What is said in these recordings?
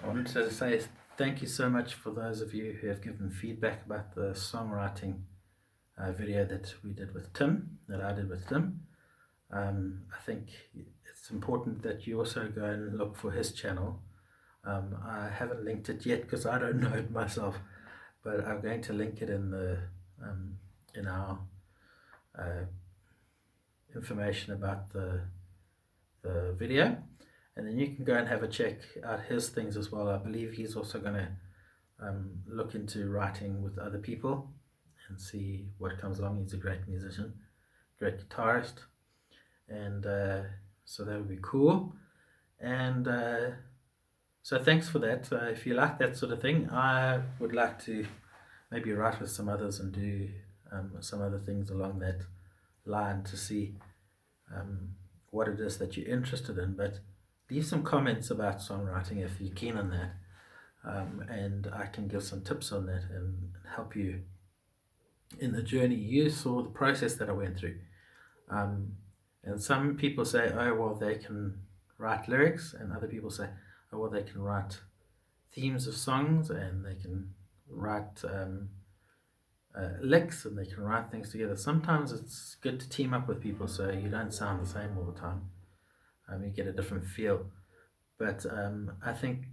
I wanted to say thank you so much for those of you who have given feedback about the songwriting video that we did with Tim, that I did with Tim. I think it's important that you also go and look for his channel. I haven't linked it yet because I don't know it myself, but I'm going to link it in the in our information about the video, and then you can go and have a check out his things as well. I believe he's also going to look into writing with other people and see what comes along. He's a great musician, great guitarist, and so that would be cool. And so thanks for that. If you like that sort of thing, I would like to maybe write with some others and do some other things along that line to see what it is that you're interested in. But leave some comments about songwriting if you're keen on that, and I can give some tips on that and help you in the journey. You saw the process that I went through, and some people say, oh well, they can write lyrics, and other people say, oh well, they can write themes of songs, and they can write licks, and they can write things together. Sometimes it's good to team up with people so you don't sound the same all the time. You get a different feel. But I think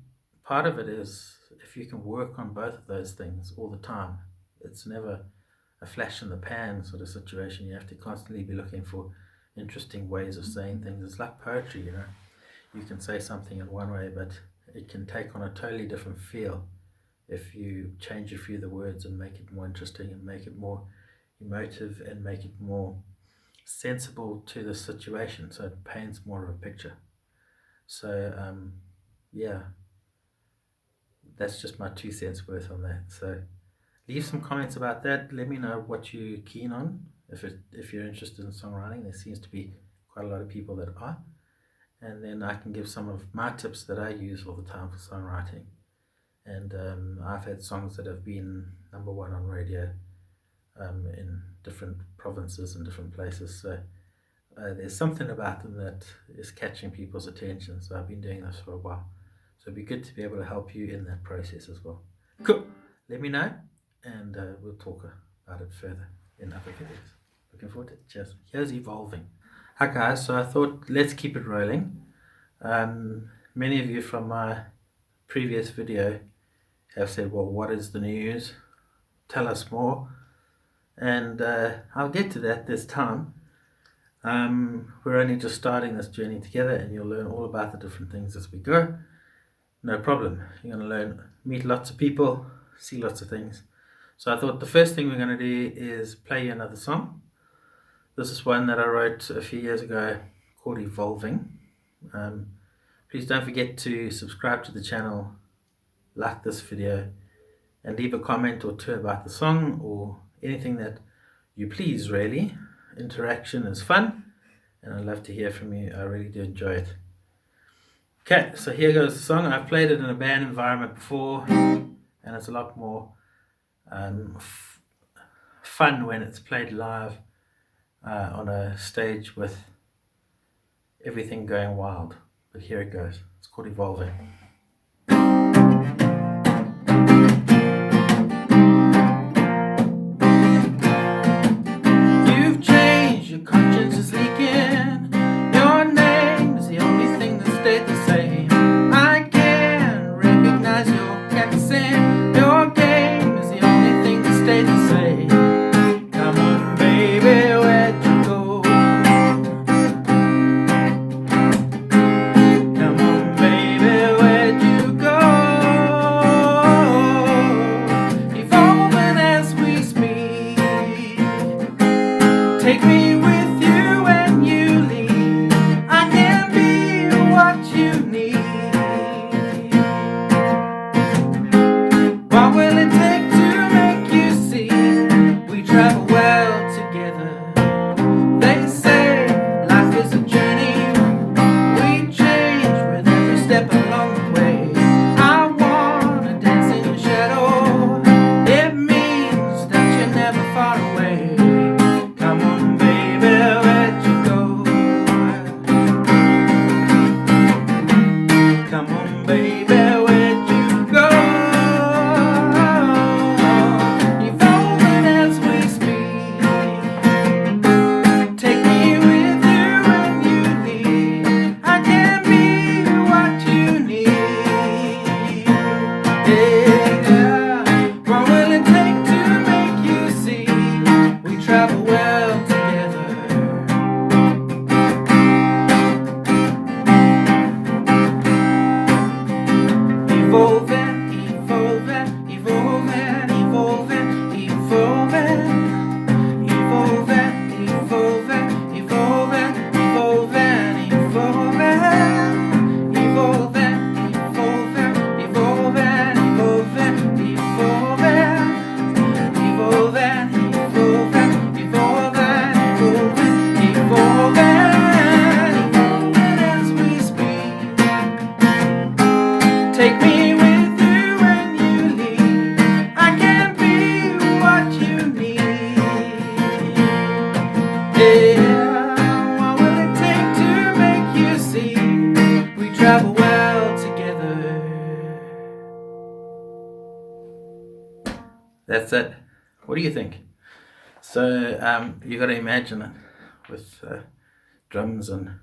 part of it is if you can work on both of those things all the time. It's never a flash in the pan sort of situation. You have to constantly be looking for interesting ways of saying things. It's like poetry, you know. You can say something in one way, but it can take on a totally different feel if you change a few of the words and make it more interesting and make it more emotive and make it more sensible to the situation, so it paints more of a picture. So yeah, that's just my 2 cents worth on that. So leave some comments about that. Let me know what you're keen on. If you're interested in songwriting, there seems to be quite a lot of people that are, and then I can give some of my tips that I use all the time for songwriting. And I've had songs that have been #1 on radio in different provinces and different places. So there's something about them that is catching people's attention. So I've been doing this for a while. So it'd be good to be able to help you in that process as well. Cool. Let me know, and we'll talk about it further in other videos. Looking forward to it. Cheers. Here's Evolving. Hi guys, so I thought let's keep it rolling. Many of you from my previous video have said, well, what is the news? Tell us more. And I'll get to that this time. We're only just starting this journey together, and you'll learn all about the different things as we go. No problem. You're going to learn, meet lots of people, see lots of things. So I thought the first thing we're going to do is play you another song. This is one that I wrote a few years ago called Evolving. Please don't forget to subscribe to the channel, like this video, and leave a comment or two about the song or anything that you please, really. Interaction is fun, and I'd love to hear from you. I really do enjoy it. Okay, so here goes the song. I've played it in a band environment before, and it's a lot more fun when it's played live on a stage with everything going wild. But here it goes. It's called Evolving. You've changed, your conscience is leaking. Your name is the only thing that stayed the same. I can recognize your accent. Your game is the only thing that stayed the same. Come on, baby, where'd you go? Come on, baby, where'd you go? Evolving as we speak. Take me with you when you leave. I can be what you need. evolving, evolving, evolving, evolving, evolving, evolving, evolving, evolving, evolving, evolving, evolving, evolving, evolving, evolving, evolving, as we speak. Take me with you when you leave. I can be what you need. Yeah, what will it take to make you see? We travel well together. That's it. What do you think? So you got to imagine it with drums and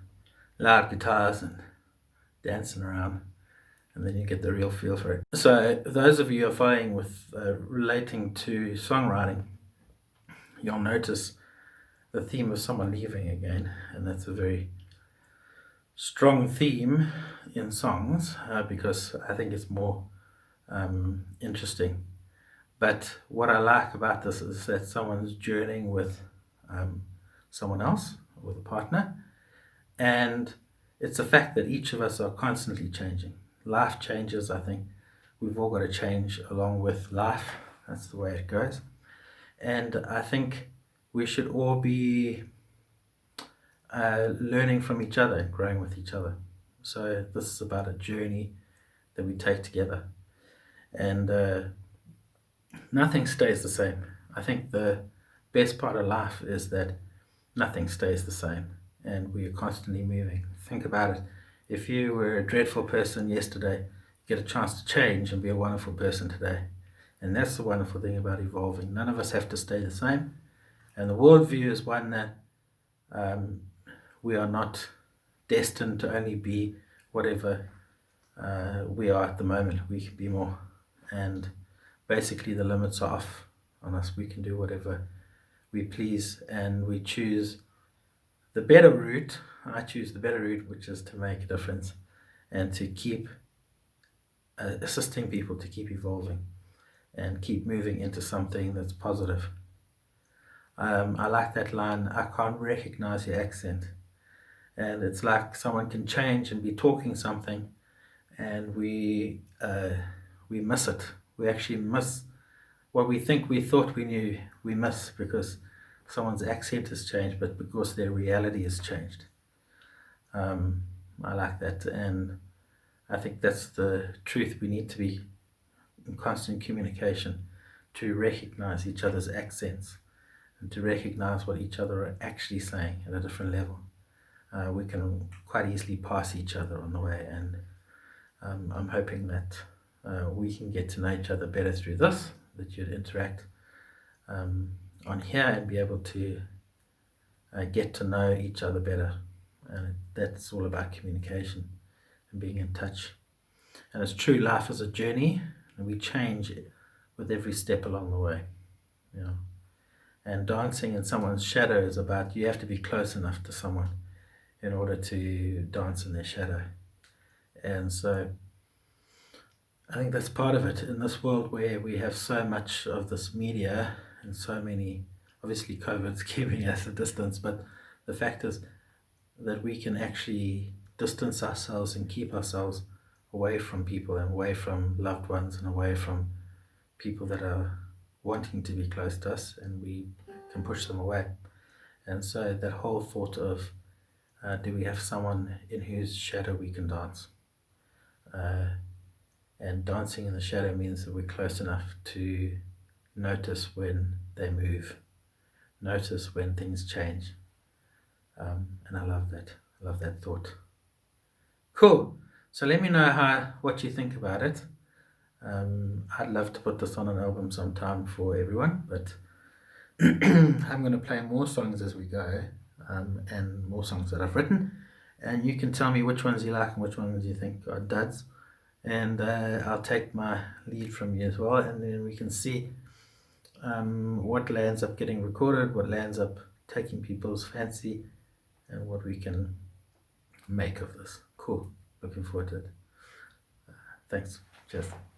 loud guitars and dancing around, and then you get the real feel for it. So those of you who are following with relating to songwriting, you'll notice the theme of someone leaving again, and that's a very strong theme in songs because I think it's more interesting. But what I like about this is that someone's journeying with someone else, with a partner, and it's the fact that each of us are constantly changing. Life changes, I think. We've all got to change along with life. That's the way it goes. And I think we should all be learning from each other, growing with each other. So this is about a journey that we take together. And nothing stays the same. I think the best part of life is that nothing stays the same and we are constantly moving. Think about it. If you were a dreadful person yesterday, you get a chance to change and be a wonderful person today. And that's the wonderful thing about evolving. None of us have to stay the same. And the worldview is one that we are not destined to only be whatever we are at the moment. We can be more. And basically the limits are off on us. We can do whatever we please, and we choose the better route. I choose the better route, which is to make a difference and to keep assisting people to keep evolving and keep moving into something that's positive. I like that line, I can't recognize your accent. And it's like someone can change and be talking something and we miss it. We actually miss what we think we thought we knew. We miss because someone's accent has changed, but because their reality has changed. I like that, and I think that's the truth. We need to be in constant communication to recognize each other's accents and to recognize what each other are actually saying at a different level. We can quite easily pass each other on the way, and I'm hoping that we can get to know each other better through this, that you'd interact on here and be able to get to know each other better. And that's all about communication and being in touch. And it's true, life is a journey and we change with every step along the way. You know? And dancing in someone's shadow is about, you have to be close enough to someone in order to dance in their shadow. And so I think that's part of it in this world where we have so much of this media and so many, obviously COVID's keeping us a distance, but the fact is that we can actually distance ourselves and keep ourselves away from people and away from loved ones and away from people that are wanting to be close to us, and we can push them away. And so that whole thought of do we have someone in whose shadow we can dance? And dancing in the shadow means that we're close enough to notice when they move, notice when things change. And I love that. I love that thought. Cool. So let me know what you think about it. I'd love to put this on an album sometime for everyone, but I'm going to play more songs as we go, and more songs that I've written. And you can tell me which ones you like and which ones you think are duds. And I'll take my lead from you as well, and then we can see what lands up getting recorded, what lands up taking people's fancy, and what we can make of this. Cool. Looking forward to it. Thanks. Cheers.